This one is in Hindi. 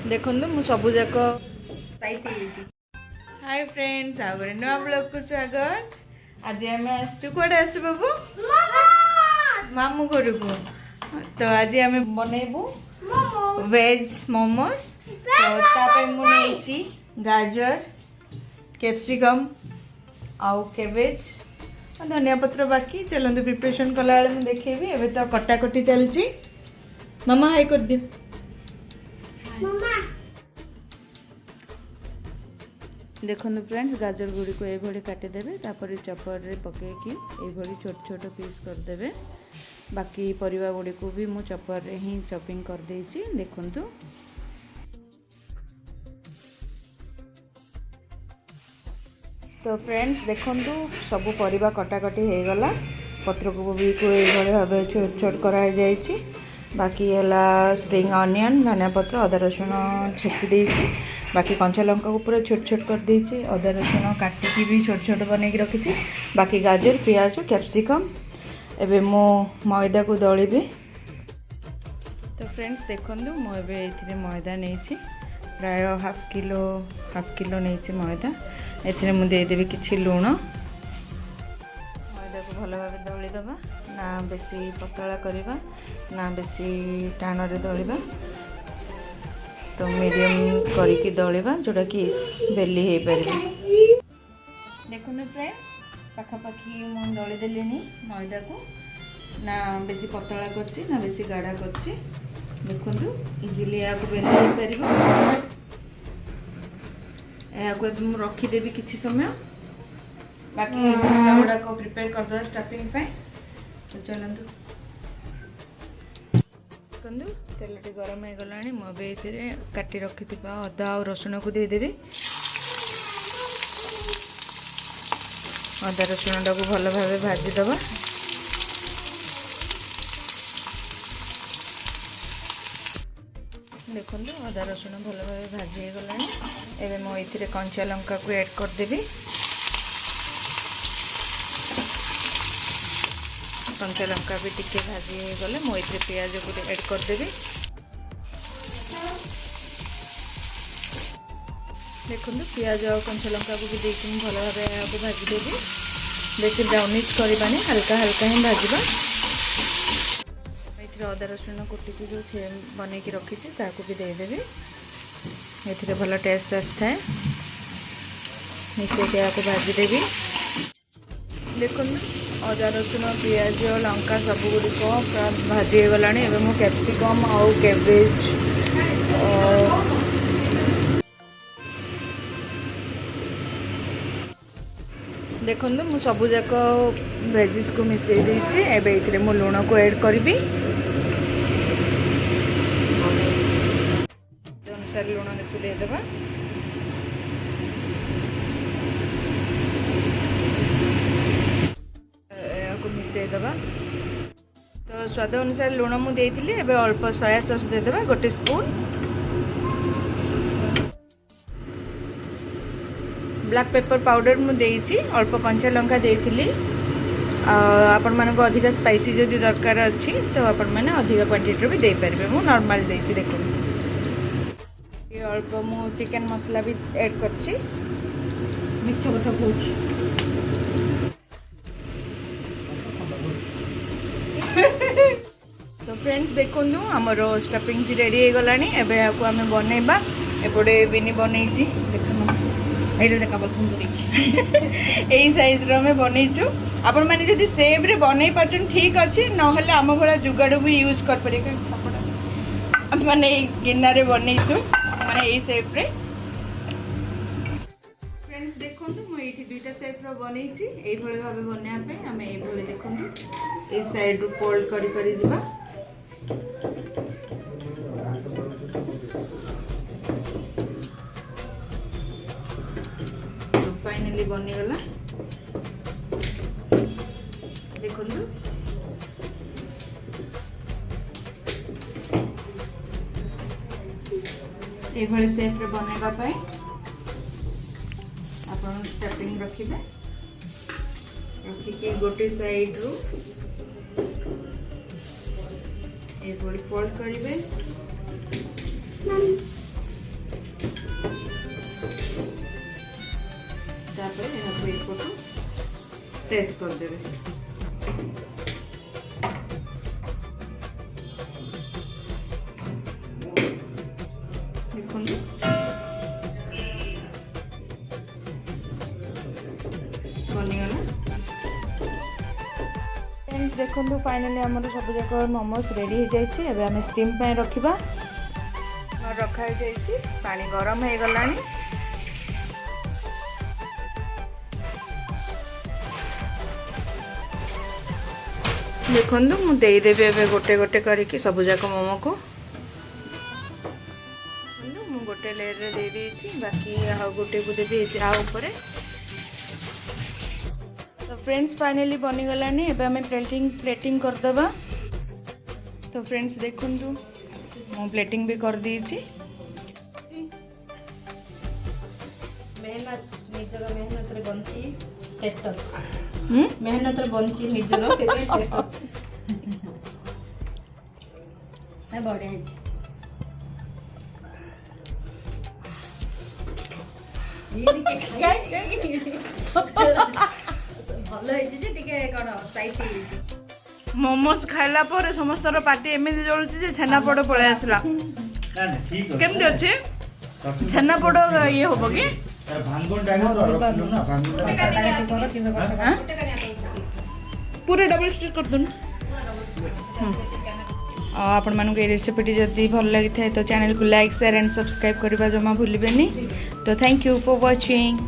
देखो मु सबू जाक हाय फ्रेंड्स आ गए नुआ ब्लॉग को स्वागत। आज आम आसचु कड़े आसचु बाबू मामू घर को। तो आज आम बनइबू वेज मोमोज। तो मुझे गाजर कैप्सिकम आउ केबेज धनिया पत्र बाकी चलते प्रिपरेशन कला मुझे देखेबी। एबे तो कटाकटी चलची। मामा हाय कर दियो। देखो फ्रेंड्स गाजर गुड़ी को ये काटिदेवे तापर चपर रे पकईकि ये छोट छोट पीस करदे। बाकी परिवा गुड़ी को भी मु चपर रे ही चॉपिंग कर देइछि। देखंतु तो फ्रेंड्स देखंतु सब परिवा कटाकटी हो गला। पत्र कोबी को ये भाव छोट छोट कराई जाइछि। बाकी है स्प्रिंग ऑनियन धनिया पत्र अदा रसुण छेची देइछि। बाकी कंचा लंका को पूरा छोट छोट कर देइछि। अदा रसुण काटिकी भी छोट छोट बनै के रखिछि। बाकी गाजर प्याज कैप्सिकम एबे मो मैदा को दलिबे। तो फ्रेंड्स देखंतु मो एबे एथिरे मैदा नेछि प्राय हाफ किलो नेछि मैदा। एथिरे मु दे देबे किछि लूण। मैदा को भलो भाबे दली दबा ना बेसी पतला करबा ना बेसी टाण रे दलिबा। तो मीडियम करके दलिबा जोटा कि बेली हो पारे। देखो फ्रेंड्स पाखापाखी मु दली देली मैदा को ना बेसी पतला करछि ना बेसी गाढ़ा करछि। देखंतु इजिली या को बेली हो पारिबो। या को मु रखी देबी किछि समय। बाकी गुड़ा को प्रिपेयर कर दो स्टफिंग पे। तो चलंतु देखंतु तेलटी गरम हो गलानी। मुझे ये काटी रखि अदा और रसुण को देदेवी। अदा रसुण टाक भल भाव भाजीदबा। देखो अदा रसुण भल भाव भाजी गलानी। एबे मो इथिरे कंचा लंका को ऐड करदेवी। कंचा लंका भी टिके भाजी गले मो इथिरे प्याज को ऐड करदेवी। देखो प्याज और कंचा लंका को भी देकी भल भाव को भाजीदेवी। बेसी ब्राउनिश करवानी हल्का हल्का ही भाजवा। ये अदा रसुण कुटिकी जो बन की रखी भी देदेवी। ये भल टेस्ट आसता है। मिसेक को भाजीदेवी। देखो अदा रसुण पियाज लंका सब गुड़िक पूरा भाजी गला। मु कैप्सिकम आउ केबेज देखो मु सबू जाक वेजिस को मिसई देछि। एबे इथिरे मु लूण को ऐड करिबी। अनुसार लूण दे देबा। मिसई दबा। तो स्वाद अनुसार लूण मु देइथिली। एबे अल्प सोया सॉस दे देबा गोटे स्पून। ब्लैक पेपर पाउडर मु देइछि। अल्प कंचा लंका देइथिली। आपण मानको अधिक स्पाइसी जदि दरकार अछि तो आपण माने अधिक क्वांटिटी भी दे परबे। मु नॉर्मल देइछि। देखो ये अल्प मु चिकन मसाला भी ऐड करछि। मिठो कथा कहूछि। तो फ्रेंड्स देखो आमर स्टफिंग रेडी हो गलानी। एबे याको आमे बनैबा। एपटे बिनी बनैछि। देखो एटा देखा पसंद करिछि। एई साइज रो में बनैछु। आपण माने जदि सेम रे बनै पाचन ठीक अछि न हले आम भला जुगाड़ भी यूज कर परे। आपण माने गिन्ना रे बनैछु माने एई शेप रे। फ्रेंड्स देखो मु एठी दुईटा शेप रो बनैछि। एई भले भाबे बन्या पे आमे एई भले देखंतु ए साइड रो फोल्ड करी करी जिबा। फाइनली बनी गला। देखंतु ए भले शेप रे बनेबा पई आपण स्टफिंग रखिबे। रखिके गोटे साइड रो ये फोल्ड करेंगे। टेस्ट कर देबे देखो बनीगला फ्रेंड्स देखो फाइनाली आम सब जाक मोमोज रेडी हो जाए आम स्टीम रखा रखाई जाइए पानी गरम हो गला देखु मुदेदेवी ए गोटे गोटे करके सब जाक मोमो को मु गोटे लेयर रे दे देछि बाकी आ गोटे को देबी आ ऊपर तो फ्रेंड्स फाइनली बनी गलानी एबे हमें प्लेटिंग कर दबा तो फ्रेंड्स देखंतु मु प्लेटिंग भी कर दीछि मेहनत निजर मेहनत रे बनची टेस्ट अछि मेहनत रे बनची निजर से टेस्ट है बड़े मोमोज खाइला पर समस्त पार्टी एमती जलुची छेनापोड़ पलि आसला केमती अच्छे छेनापोड़ ये हम कि पूरे डबल स्टिच कर दून आपण मानक ये रेसिपीटी जदि भल लगी था तो चैनल को लाइक शेयर एंड सब्सक्राइब करने जमा भूलिबेनी तो थैंक यू फॉर वाचिंग।